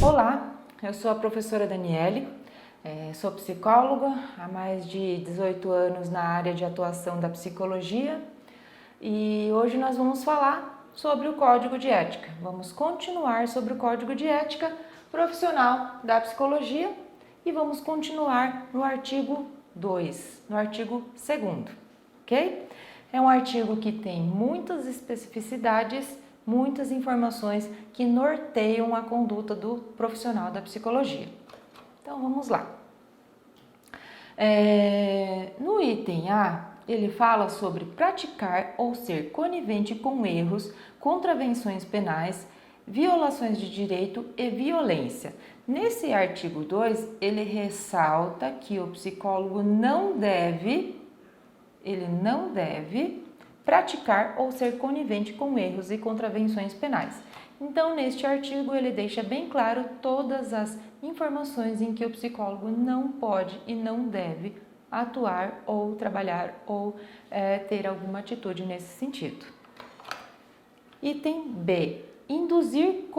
Olá, eu sou a professora Daniele, sou psicóloga há mais de 18 anos na área de atuação da psicologia e hoje nós vamos falar sobre o Código de Ética. Vamos continuar sobre o Código de Ética profissional da psicologia e vamos continuar no artigo 2, no artigo 2º, ok? É um artigo que tem muitas especificidades, muitas informações que norteiam a conduta do profissional da psicologia. Então, vamos lá. No item A, ele fala sobre praticar ou ser conivente com erros, contravenções penais, violações de direito e violência. Nesse artigo 2, ele ressalta que o psicólogo não deve praticar ou ser conivente com erros e contravenções penais. Então, neste artigo, ele deixa bem claro todas as informações em que o psicólogo não pode e não deve atuar ou trabalhar ou ter alguma atitude nesse sentido. Item B. Induzir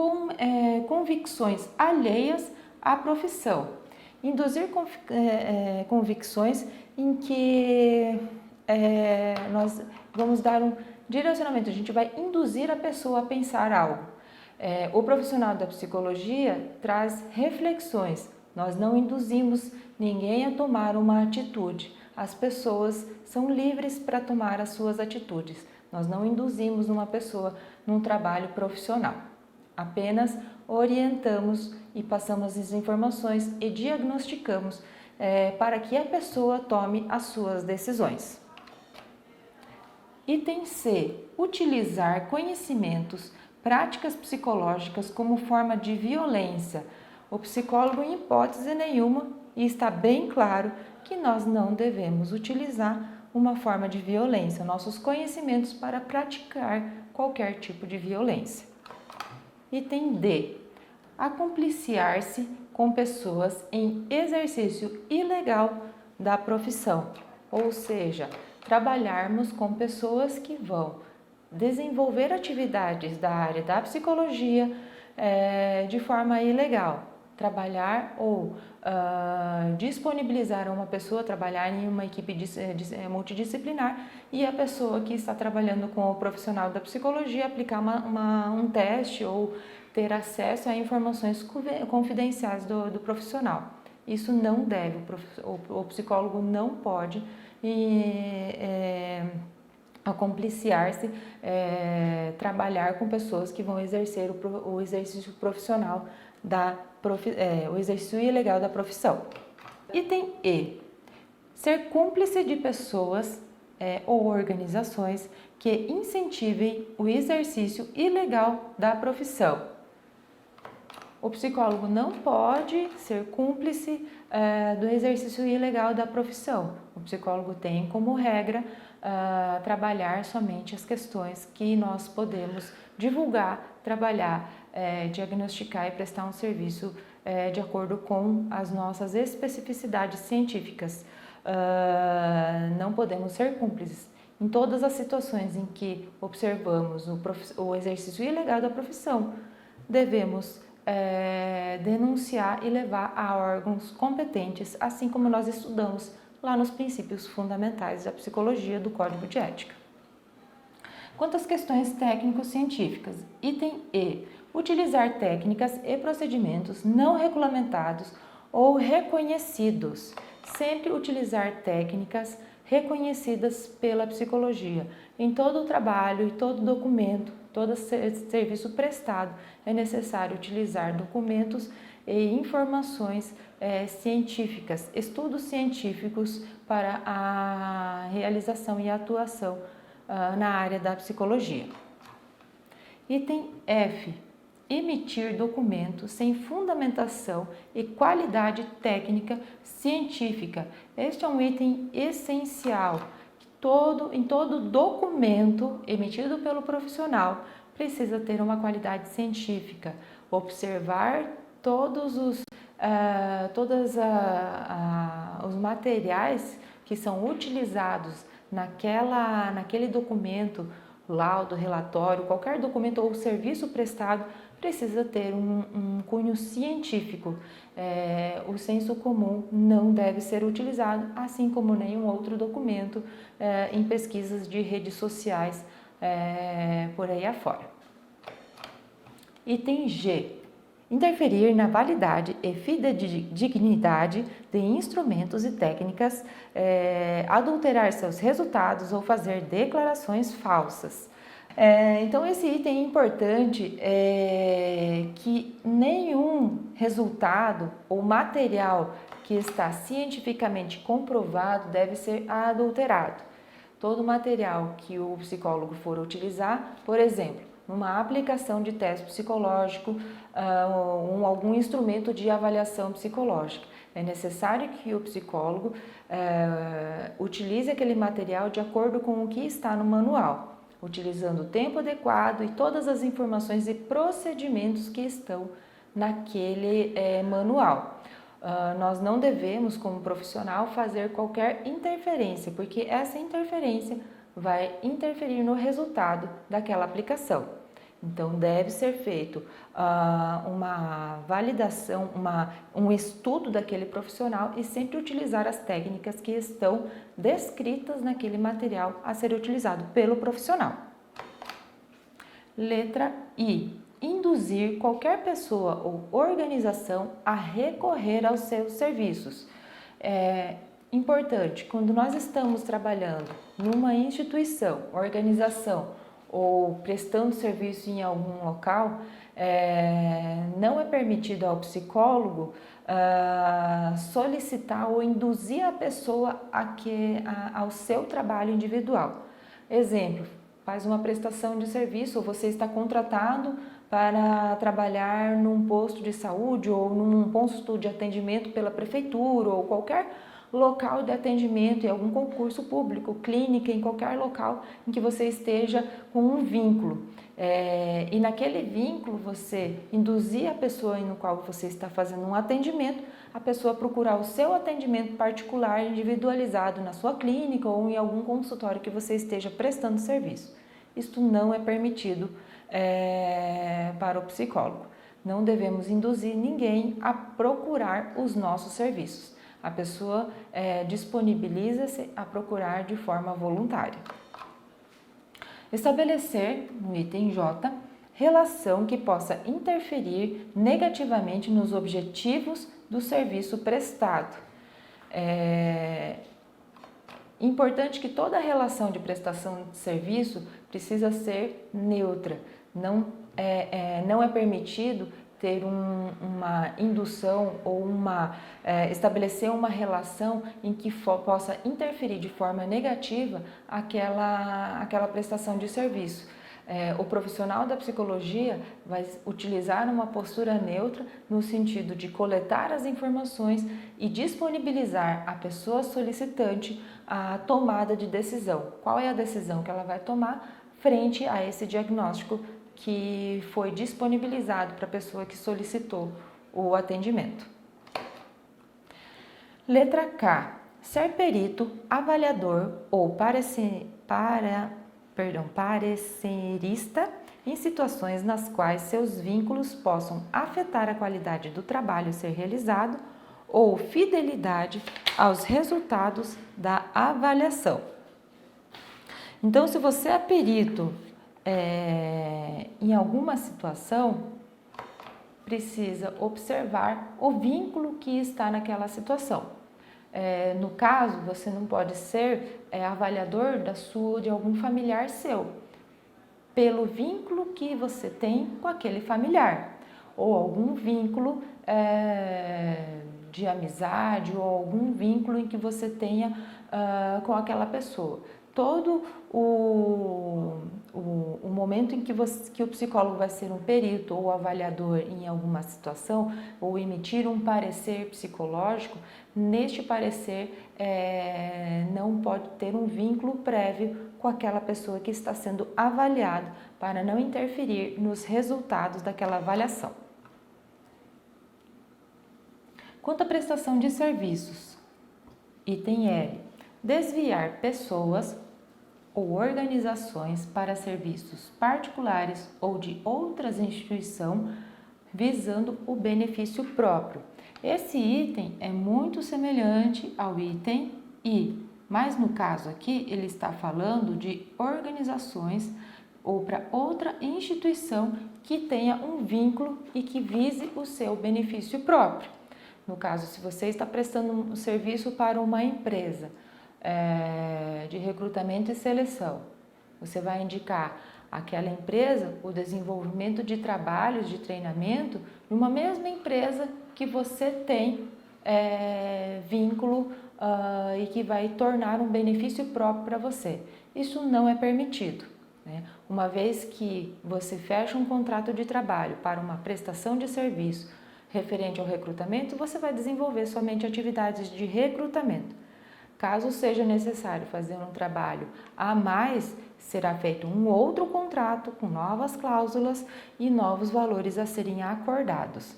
convicções alheias à profissão. Induzir convicções em que nós vamos dar um direcionamento, a gente vai induzir a pessoa a pensar algo. O profissional da psicologia traz reflexões, nós não induzimos ninguém a tomar uma atitude, as pessoas são livres para tomar as suas atitudes, nós não induzimos uma pessoa num trabalho profissional, apenas orientamos e passamos as informações e diagnosticamos para que a pessoa tome as suas decisões. Item C. Utilizar conhecimentos, práticas psicológicas como forma de violência. O psicólogo, em hipótese nenhuma, e está bem claro que nós não devemos utilizar uma forma de violência, nossos conhecimentos para praticar qualquer tipo de violência. Item D. Acompliciar-se com pessoas em exercício ilegal da profissão, ou seja, trabalharmos com pessoas que vão desenvolver atividades da área da psicologia de forma ilegal, trabalhar ou disponibilizar uma pessoa trabalhar em uma equipe multidisciplinar e a pessoa que está trabalhando com o profissional da psicologia aplicar um teste ou ter acesso a informações confidenciais do profissional. Isso não deve, o psicólogo não pode acompliciar-se, trabalhar com pessoas que vão exercer o exercício profissional, o exercício ilegal da profissão. Item E. Ser cúmplice de pessoas ou organizações que incentivem o exercício ilegal da profissão. O psicólogo não pode ser cúmplice do exercício ilegal da profissão. O psicólogo tem como regra trabalhar somente as questões que nós podemos divulgar, trabalhar, diagnosticar e prestar um serviço de acordo com as nossas especificidades científicas. Não podemos ser cúmplices. Em todas as situações em que observamos o exercício ilegal da profissão, devemos denunciar e levar a órgãos competentes, assim como nós estudamos lá nos princípios fundamentais da psicologia do Código de Ética. Quanto às questões técnico-científicas, item E. Utilizar técnicas e procedimentos não regulamentados ou reconhecidos. Sempre utilizar técnicas reconhecidas pela psicologia. Em todo o trabalho e todo documento, todo serviço prestado, é necessário utilizar documentos e informações científicas, estudos científicos para a realização e atuação na área da psicologia. Item F. Emitir documentos sem fundamentação e qualidade técnica científica. Este é um item essencial. Em todo documento emitido pelo profissional precisa ter uma qualidade científica, observar todos os materiais que são utilizados naquele documento, laudo, relatório, qualquer documento ou serviço prestado precisa ter um cunho científico. O senso comum não deve ser utilizado, assim como nenhum outro documento em pesquisas de redes sociais por aí afora. Item G. Interferir na validade e fidedignidade de instrumentos e técnicas, adulterar seus resultados ou fazer declarações falsas. Então, esse item é importante, que nenhum resultado ou material que está cientificamente comprovado deve ser adulterado. Todo material que o psicólogo for utilizar, por exemplo, numa aplicação de teste psicológico, algum instrumento de avaliação psicológica, é necessário que o psicólogo utilize aquele material de acordo com o que está no manual, utilizando o tempo adequado e todas as informações e procedimentos que estão naquele manual. Nós não devemos, como profissional, fazer qualquer interferência, porque essa interferência vai interferir no resultado daquela aplicação. Então, deve ser feito uma validação, um estudo daquele profissional e sempre utilizar as técnicas que estão descritas naquele material a ser utilizado pelo profissional. Letra I. Induzir qualquer pessoa ou organização a recorrer aos seus serviços. Importante, quando nós estamos trabalhando numa instituição, organização ou prestando serviço em algum local, não é permitido ao psicólogo solicitar ou induzir a pessoa ao seu trabalho individual. Exemplo, faz uma prestação de serviço ou você está contratado para trabalhar num posto de saúde ou num posto de atendimento pela prefeitura ou qualquer local de atendimento, em algum concurso público, clínica, em qualquer local em que você esteja com um vínculo. E naquele vínculo você induzir a pessoa no qual você está fazendo um atendimento, a pessoa procurar o seu atendimento particular, individualizado na sua clínica ou em algum consultório que você esteja prestando serviço. Isto não é permitido para o psicólogo. Não devemos induzir ninguém a procurar os nossos serviços. A pessoa disponibiliza-se a procurar de forma voluntária. Estabelecer, no item J, relação que possa interferir negativamente nos objetivos do serviço prestado. Importante que toda relação de prestação de serviço precisa ser neutra. Não é permitido ter uma indução ou estabelecer uma relação em que possa interferir de forma negativa aquela prestação de serviço. O profissional da psicologia vai utilizar uma postura neutra no sentido de coletar as informações e disponibilizar à pessoa solicitante a tomada de decisão. Qual é a decisão que ela vai tomar frente a esse diagnóstico que foi disponibilizado para a pessoa que solicitou o atendimento. Letra K. Ser perito, avaliador ou parecerista em situações nas quais seus vínculos possam afetar a qualidade do trabalho a ser realizado ou fidelidade aos resultados da avaliação. Então, se você é perito em alguma situação, precisa observar o vínculo que está naquela situação. No caso, você não pode ser avaliador de algum familiar seu, pelo vínculo que você tem com aquele familiar, ou algum vínculo de amizade, ou algum vínculo em que você tenha com aquela pessoa. Todo o momento em que o psicólogo vai ser um perito ou avaliador em alguma situação ou emitir um parecer psicológico, neste parecer não pode ter um vínculo prévio com aquela pessoa que está sendo avaliada para não interferir nos resultados daquela avaliação. Quanto à prestação de serviços, item L. Desviar pessoas ou organizações para serviços particulares ou de outras instituições visando o benefício próprio. Esse item é muito semelhante ao item I, mas no caso aqui ele está falando de organizações ou para outra instituição que tenha um vínculo e que vise o seu benefício próprio. No caso, se você está prestando um serviço para uma empresa de recrutamento e seleção, você vai indicar àquela empresa o desenvolvimento de trabalhos de treinamento numa mesma empresa que você tem vínculo e que vai tornar um benefício próprio para você. Isso não é permitido, né? Uma vez que você fecha um contrato de trabalho para uma prestação de serviço referente ao recrutamento, você vai desenvolver somente atividades de recrutamento. Caso seja necessário fazer um trabalho a mais, será feito um outro contrato com novas cláusulas e novos valores a serem acordados.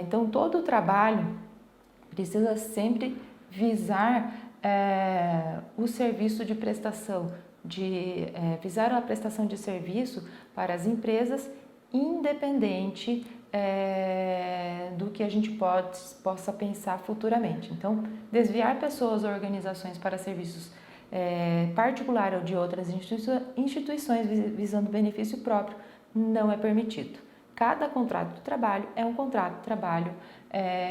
Então, todo o trabalho precisa sempre visar o serviço de prestação, visar a prestação de serviço para as empresas, independente do que a gente possa pensar futuramente. Então, desviar pessoas ou organizações para serviços particulares ou de outras instituições visando benefício próprio não é permitido. Cada contrato de trabalho é um contrato de trabalho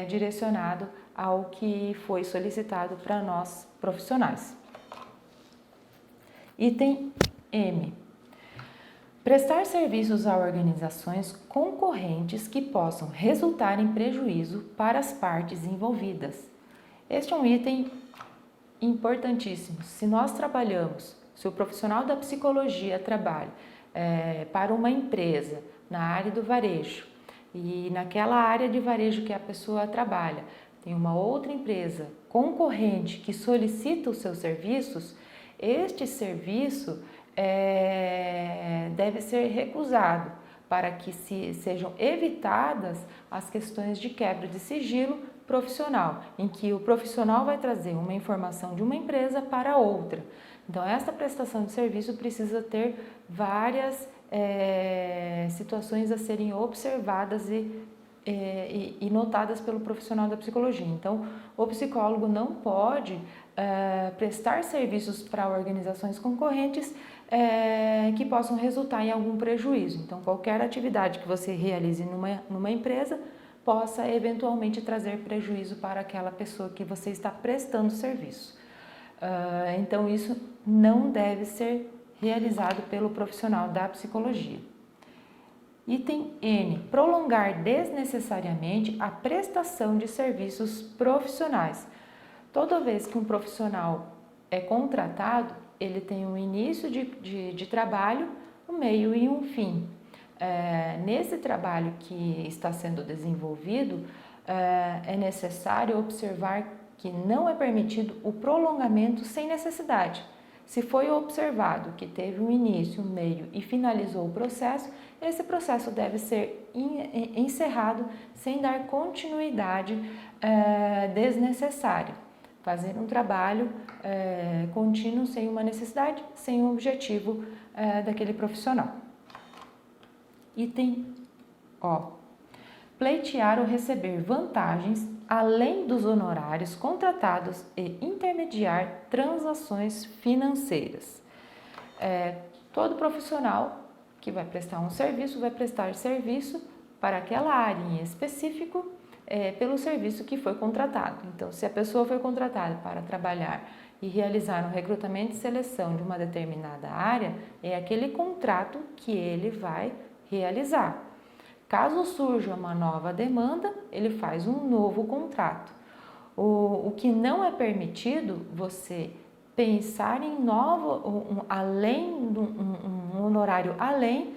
direcionado ao que foi solicitado para nós profissionais. Item M. Prestar serviços a organizações concorrentes que possam resultar em prejuízo para as partes envolvidas. Este é um item importantíssimo. Se nós trabalhamos, se o profissional da psicologia trabalha para uma empresa na área do varejo e naquela área de varejo que a pessoa trabalha, tem uma outra empresa concorrente que solicita os seus serviços, este serviço deve ser recusado para que sejam evitadas as questões de quebra de sigilo profissional, em que o profissional vai trazer uma informação de uma empresa para outra. Então, esta prestação de serviço precisa ter várias situações a serem observadas e notadas pelo profissional da psicologia. Então, o psicólogo não pode prestar serviços para organizações concorrentes que possam resultar em algum prejuízo. Então, qualquer atividade que você realize numa empresa possa eventualmente trazer prejuízo para aquela pessoa que você está prestando serviço. Então, isso não deve ser realizado pelo profissional da psicologia. Item N. Prolongar desnecessariamente a prestação de serviços profissionais. Toda vez que um profissional é contratado, ele tem um início de trabalho, um meio e um fim. Nesse trabalho que está sendo desenvolvido, é necessário observar que não é permitido o prolongamento sem necessidade. Se foi observado que teve um início, um meio e finalizou o processo, esse processo deve ser encerrado sem dar continuidade desnecessária. Fazer um trabalho contínuo sem uma necessidade, sem um objetivo daquele profissional. Item O. Pleitear ou receber vantagens além dos honorários contratados e intermediar transações financeiras. Todo profissional que vai prestar um serviço, vai prestar serviço para aquela área em específico pelo serviço que foi contratado. Então, se a pessoa foi contratada para trabalhar e realizar um recrutamento e seleção de uma determinada área, é aquele contrato que ele vai realizar. Caso surja uma nova demanda, ele faz um novo contrato. O que não é permitido, você pensar em um honorário além,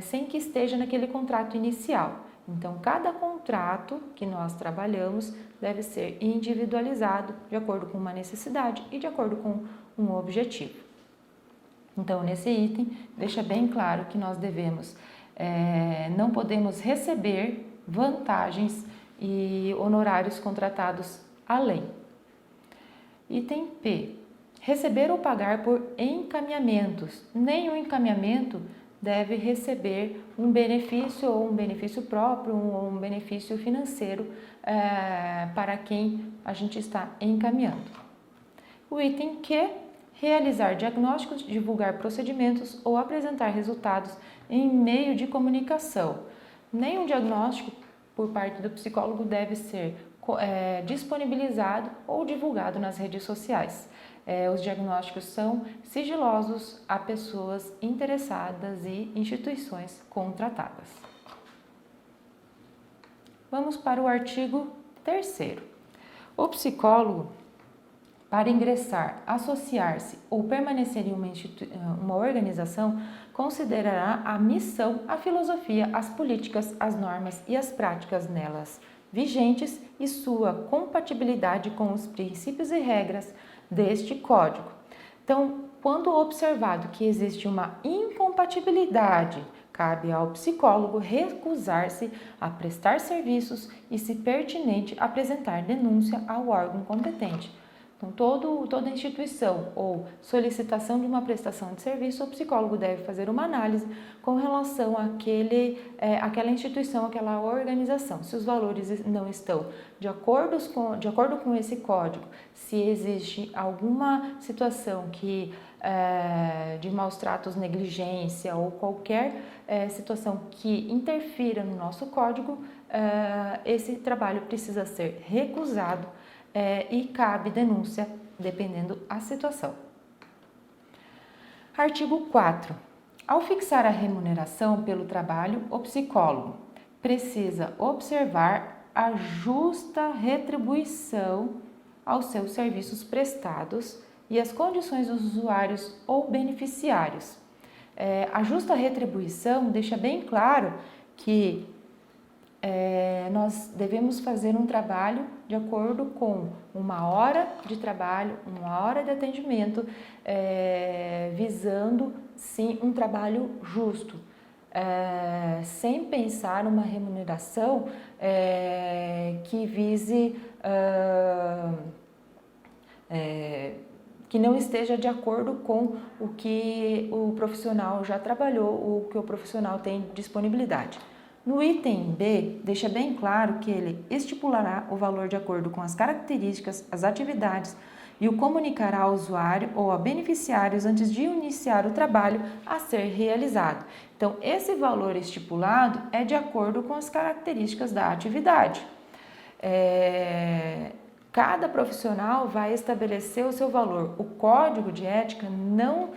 sem que esteja naquele contrato inicial. Então, cada contrato que nós trabalhamos deve ser individualizado de acordo com uma necessidade e de acordo com um objetivo. Então, nesse item, deixa bem claro que nós não podemos receber vantagens e honorários contratados além. Item P. Receber ou pagar por encaminhamentos. Nenhum encaminhamento deve receber um benefício ou um benefício próprio ou um benefício financeiro para quem a gente está encaminhando. O item Q, realizar diagnósticos, divulgar procedimentos ou apresentar resultados em meio de comunicação. Nenhum diagnóstico por parte do psicólogo deve ser disponibilizado ou divulgado nas redes sociais. Os diagnósticos são sigilosos a pessoas interessadas e instituições contratadas. Vamos para o artigo 3º. O psicólogo, para ingressar, associar-se ou permanecer em uma organização, considerará a missão, a filosofia, as políticas, as normas e as práticas nelas vigentes e sua compatibilidade com os princípios e regras deste código. Então, quando observado que existe uma incompatibilidade, cabe ao psicólogo recusar-se a prestar serviços e, se pertinente, apresentar denúncia ao órgão competente. Então, toda instituição ou solicitação de uma prestação de serviço, o psicólogo deve fazer uma análise com relação àquela instituição, àquela organização. Se os valores não estão de acordo com esse código, se existe alguma situação de maus tratos, negligência ou qualquer situação que interfira no nosso código, esse trabalho precisa ser recusado. E cabe denúncia, dependendo a situação. Artigo 4. Ao fixar a remuneração pelo trabalho, o psicólogo precisa observar a justa retribuição aos seus serviços prestados e as condições dos usuários ou beneficiários. A justa retribuição deixa bem claro que nós devemos fazer um trabalho de acordo com uma hora de trabalho, uma hora de atendimento, visando sim um trabalho justo, sem pensar numa remuneração que vise que não esteja de acordo com o que o profissional já trabalhou, o que o profissional tem disponibilidade. No item B, deixa bem claro que ele estipulará o valor de acordo com as características, as atividades e o comunicará ao usuário ou a beneficiários antes de iniciar o trabalho a ser realizado. Então, esse valor estipulado é de acordo com as características da atividade. Cada profissional vai estabelecer o seu valor. O código de ética não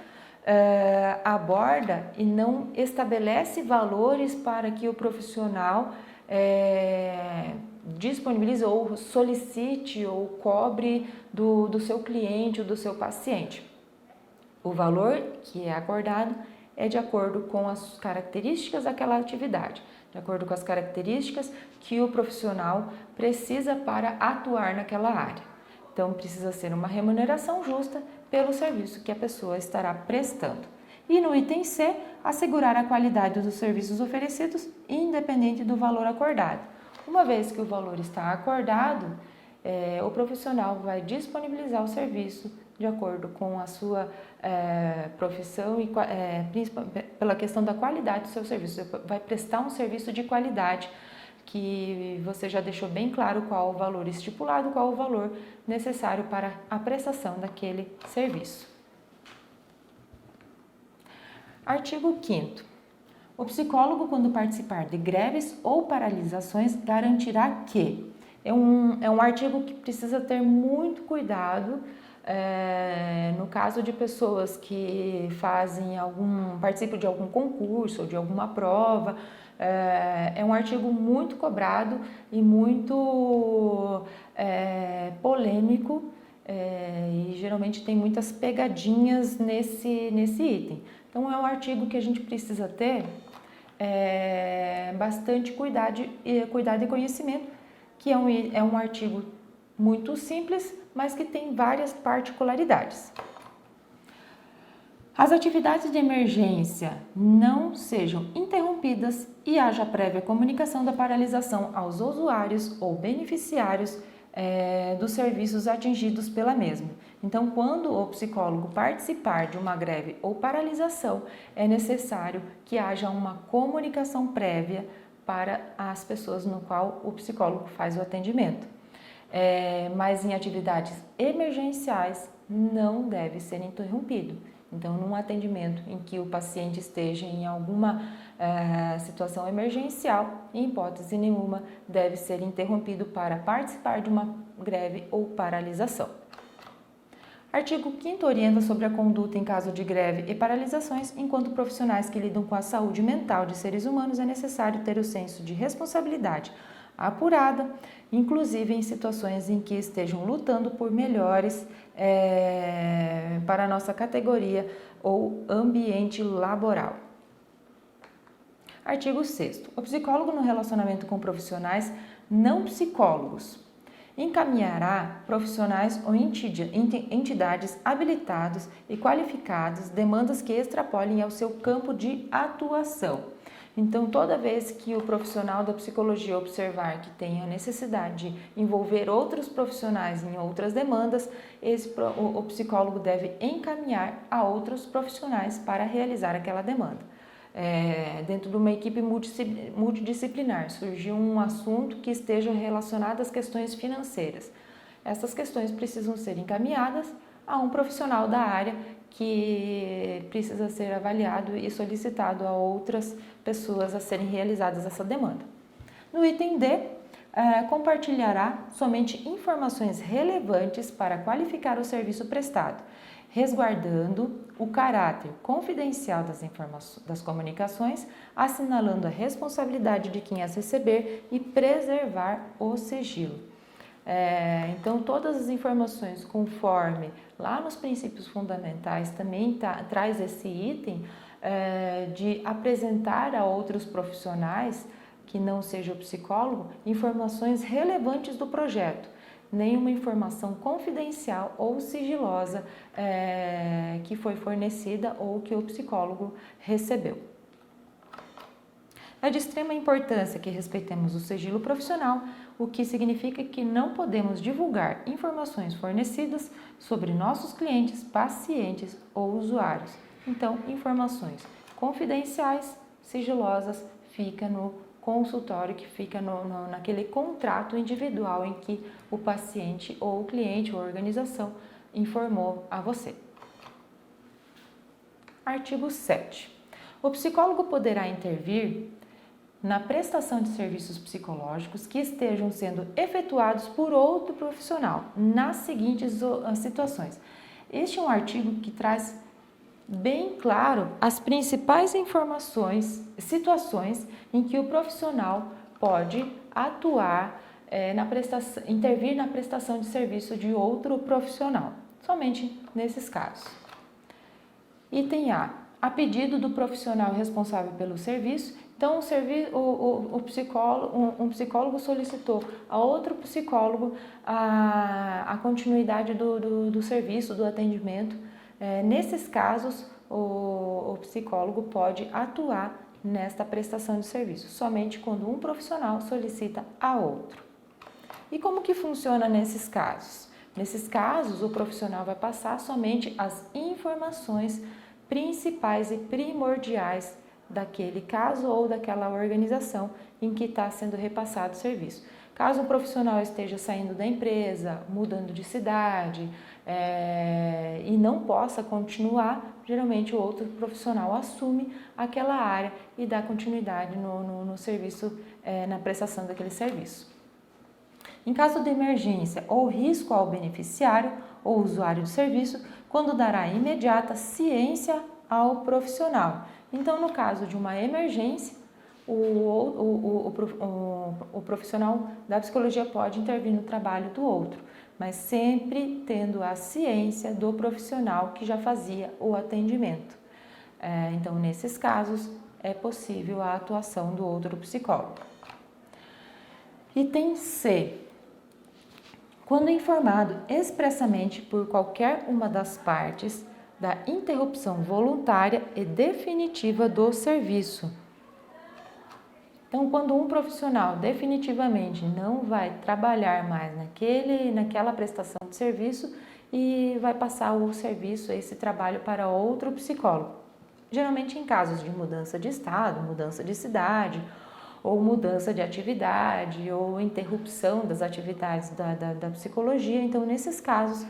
aborda e não estabelece valores para que o profissional disponibilize ou solicite ou cobre do seu cliente ou do seu paciente. O valor que é acordado é de acordo com as características daquela atividade, de acordo com as características que o profissional precisa para atuar naquela área. Então, precisa ser uma remuneração justa pelo serviço que a pessoa estará prestando. E no item C, assegurar a qualidade dos serviços oferecidos, independente do valor acordado. Uma vez que o valor está acordado, o profissional vai disponibilizar o serviço de acordo com a sua profissão e principalmente pela questão da qualidade do seu serviço. Você vai prestar um serviço de qualidade que você já deixou bem claro qual o valor estipulado, qual o valor necessário para a prestação daquele serviço. Artigo 5º. O psicólogo, quando participar de greves ou paralisações, garantirá que... É um artigo que precisa ter muito cuidado no caso de pessoas que participam de algum concurso ou de alguma prova. É um artigo muito cobrado e muito polêmico e geralmente tem muitas pegadinhas nesse item. Então, é um artigo que a gente precisa ter bastante cuidado e conhecimento, que é um artigo muito simples, mas que tem várias particularidades. As atividades de emergência não sejam interrompidas e haja prévia comunicação da paralisação aos usuários ou beneficiários dos serviços atingidos pela mesma. Então, quando o psicólogo participar de uma greve ou paralisação, é necessário que haja uma comunicação prévia para as pessoas no qual o psicólogo faz o atendimento. Mas em atividades emergenciais não deve ser interrompido. Então, num atendimento em que o paciente esteja em alguma situação emergencial, em hipótese nenhuma, deve ser interrompido para participar de uma greve ou paralisação. Artigo 5º orienta sobre a conduta em caso de greve e paralisações. Enquanto profissionais que lidam com a saúde mental de seres humanos, é necessário ter o senso de responsabilidade apurada, inclusive em situações em que estejam lutando por melhores para a nossa categoria ou ambiente laboral. Artigo 6º. O psicólogo no relacionamento com profissionais não psicólogos encaminhará profissionais ou entidades habilitados e qualificados demandas que extrapolem ao seu campo de atuação. Então, toda vez que o profissional da psicologia observar que tem a necessidade de envolver outros profissionais em outras demandas, o psicólogo deve encaminhar a outros profissionais para realizar aquela demanda. Dentro de uma equipe multidisciplinar, surgiu um assunto que esteja relacionado às questões financeiras. Essas questões precisam ser encaminhadas a um profissional da área que precisa ser avaliado e solicitado a outras pessoas a serem realizadas essa demanda. No item D, compartilhará somente informações relevantes para qualificar o serviço prestado, resguardando o caráter confidencial das comunicações, assinalando a responsabilidade de quem as receber e preservar o sigilo. Então, todas as informações conforme lá nos princípios fundamentais também traz esse item de apresentar a outros profissionais que não seja o psicólogo informações relevantes do projeto, nenhuma informação confidencial ou sigilosa que foi fornecida ou que o psicólogo recebeu. É de extrema importância que respeitemos o sigilo profissional, o que significa que não podemos divulgar informações fornecidas sobre nossos clientes, pacientes ou usuários. Então, informações confidenciais, sigilosas, fica no consultório, que fica naquele contrato individual em que o paciente ou o cliente ou a organização informou a você. Artigo 7. O psicólogo poderá intervir na prestação de serviços psicológicos que estejam sendo efetuados por outro profissional, nas seguintes situações. Este é um artigo que traz bem claro as principais situações em que o profissional pode atuar, intervir na prestação de serviço de outro profissional, somente nesses casos. Item A pedido do profissional responsável pelo serviço. Então, um psicólogo solicitou a outro psicólogo a continuidade do serviço, do atendimento. Nesses casos, o psicólogo pode atuar nesta prestação de serviço, somente quando um profissional solicita a outro. E como que funciona nesses casos? Nesses casos, o profissional vai passar somente as informações principais e primordiais daquele caso ou daquela organização em que está sendo repassado o serviço. Caso um profissional esteja saindo da empresa, mudando de cidade e não possa continuar, geralmente o outro profissional assume aquela área e dá continuidade no serviço, na prestação daquele serviço. Em caso de emergência ou risco ao beneficiário ou usuário do serviço, quando dará imediata ciência ao profissional. Então, no caso de uma emergência, o profissional da psicologia pode intervir no trabalho do outro, mas sempre tendo a ciência do profissional que já fazia o atendimento. Então, nesses casos, é possível a atuação do outro psicólogo. Item C. Quando informado expressamente por qualquer uma das partes da interrupção voluntária e definitiva do serviço. Então, quando um profissional definitivamente não vai trabalhar mais naquela prestação de serviço e vai passar o serviço, esse trabalho para outro psicólogo. Geralmente em casos de mudança de estado, mudança de cidade, ou mudança de atividade, ou interrupção das atividades da psicologia. Então, nesses casos,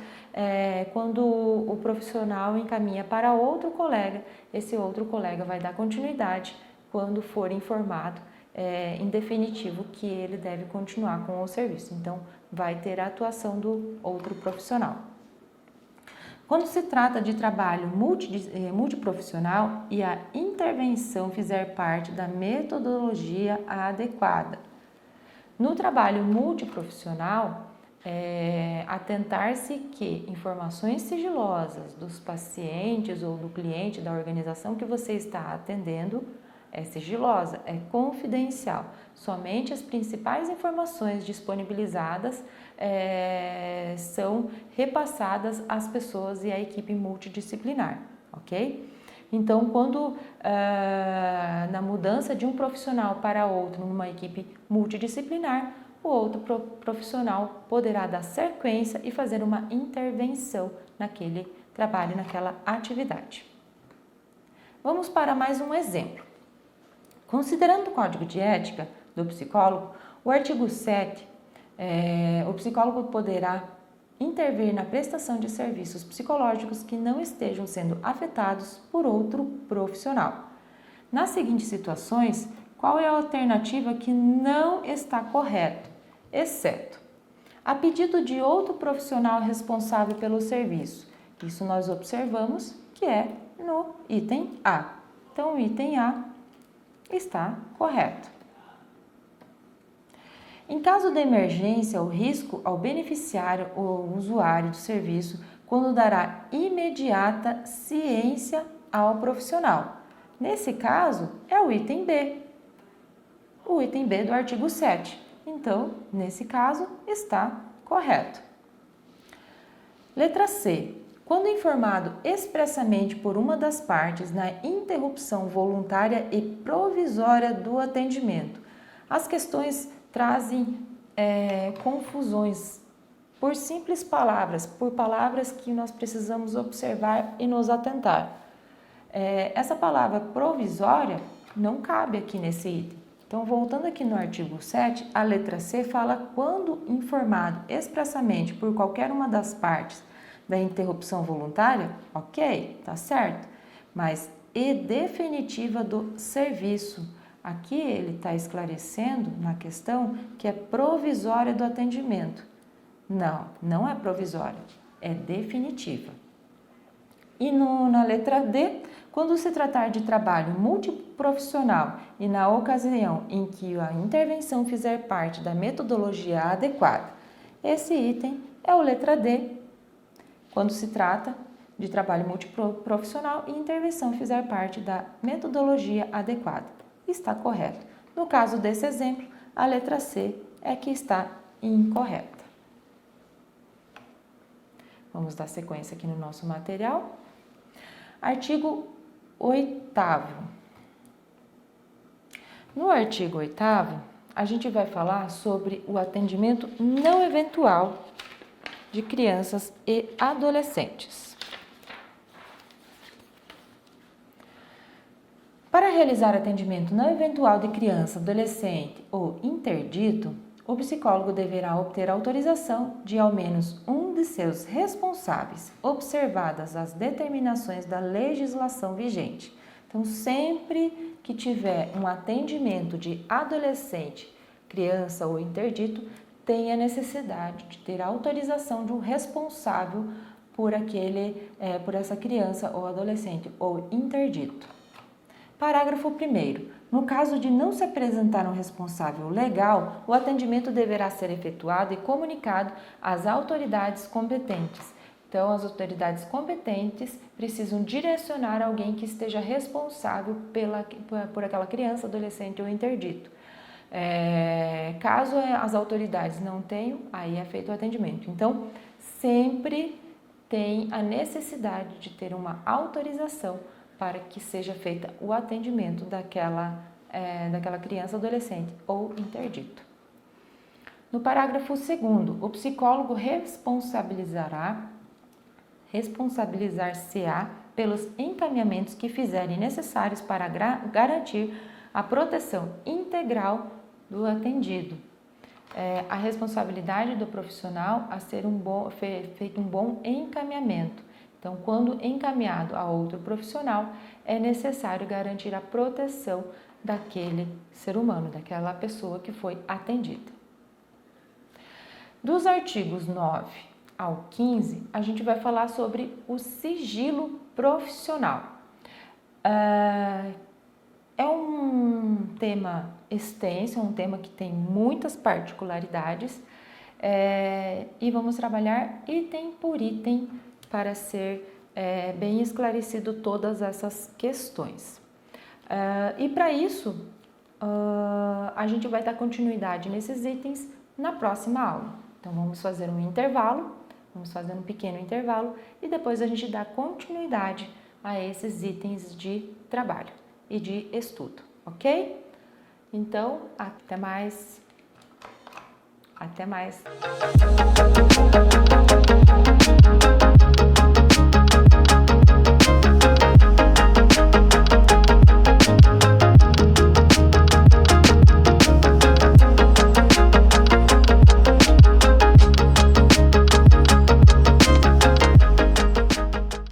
quando o profissional encaminha para outro colega, esse outro colega vai dar continuidade quando for informado, em definitivo, que ele deve continuar com o serviço. Então, vai ter a atuação do outro profissional. Quando se trata de trabalho multiprofissional e a intervenção fizer parte da metodologia adequada. No trabalho multiprofissional, atentar-se que informações sigilosas dos pacientes ou do cliente da organização que você está atendendo é sigilosa, é confidencial. Somente as principais informações disponibilizadas são repassadas às pessoas e à equipe multidisciplinar, ok? Então, quando na mudança de um profissional para outro numa equipe multidisciplinar, o outro profissional poderá dar sequência e fazer uma intervenção naquele trabalho, naquela atividade. Vamos para mais um exemplo. Considerando o Código de Ética do psicólogo, o artigo 7, o psicólogo poderá intervir na prestação de serviços psicológicos que não estejam sendo afetados por outro profissional. Nas seguintes situações, qual é a alternativa que não está correta, exceto a pedido de outro profissional responsável pelo serviço? Isso nós observamos que é no item A. Então, o item A está correto. Em caso de emergência, o risco ao beneficiário ou usuário do serviço, quando dará imediata ciência ao profissional. Nesse caso, é o item B. O item B do artigo 7. Então, nesse caso, está correto. Letra C. Quando informado expressamente por uma das partes na interrupção voluntária e provisória do atendimento, as questões trazem confusões por simples palavras, por palavras que nós precisamos observar e nos atentar. Essa palavra provisória não cabe aqui nesse item. Então, voltando aqui no artigo 7, a letra C fala quando informado expressamente por qualquer uma das partes da interrupção voluntária, ok, tá certo, mas e definitiva do serviço. Aqui ele está esclarecendo na questão que é provisória do atendimento. Não, não é provisória, é definitiva. E na letra D, quando se tratar de trabalho multiprofissional e na ocasião em que a intervenção fizer parte da metodologia adequada, esse item é o letra D. Quando se trata de trabalho multiprofissional e intervenção fizer parte da metodologia adequada. Está correto. No caso desse exemplo, a letra C é que está incorreta. Vamos dar sequência aqui no nosso material. Artigo 8º. No artigo 8º, a gente vai falar sobre o atendimento não eventual de crianças e adolescentes. Para realizar atendimento não eventual de criança, adolescente ou interdito, o psicólogo deverá obter autorização de ao menos um de seus responsáveis, observadas as determinações da legislação vigente. Então, sempre que tiver um atendimento de adolescente, criança ou interdito, tem a necessidade de ter a autorização de um responsável por essa criança ou adolescente ou interdito. Parágrafo 1º. No caso de não se apresentar um responsável legal, o atendimento deverá ser efetuado e comunicado às autoridades competentes. Então, as autoridades competentes precisam direcionar alguém que esteja responsável por aquela criança, adolescente ou interdito. Caso as autoridades não tenham, aí é feito o atendimento. Então, sempre tem a necessidade de ter uma autorização para que seja feita o atendimento daquela daquela criança, adolescente ou interdito. No parágrafo 2º, o psicólogo responsabilizar-se-á pelos encaminhamentos que fizerem necessários para garantir a proteção integral do atendido. A responsabilidade do profissional a ser feito um bom encaminhamento. Então, quando encaminhado a outro profissional, é necessário garantir a proteção daquele ser humano, daquela pessoa que foi atendida. Dos artigos 9 ao 15, a gente vai falar sobre o sigilo profissional. É um tema extenso, é um tema que tem muitas particularidades e vamos trabalhar item por item para ser bem esclarecido todas essas questões. E para isso, a gente vai dar continuidade nesses itens na próxima aula. Então, vamos fazer um intervalo, vamos fazer um pequeno intervalo e depois a gente dá continuidade a esses itens de trabalho e de estudo, ok? Então, até mais. Até mais.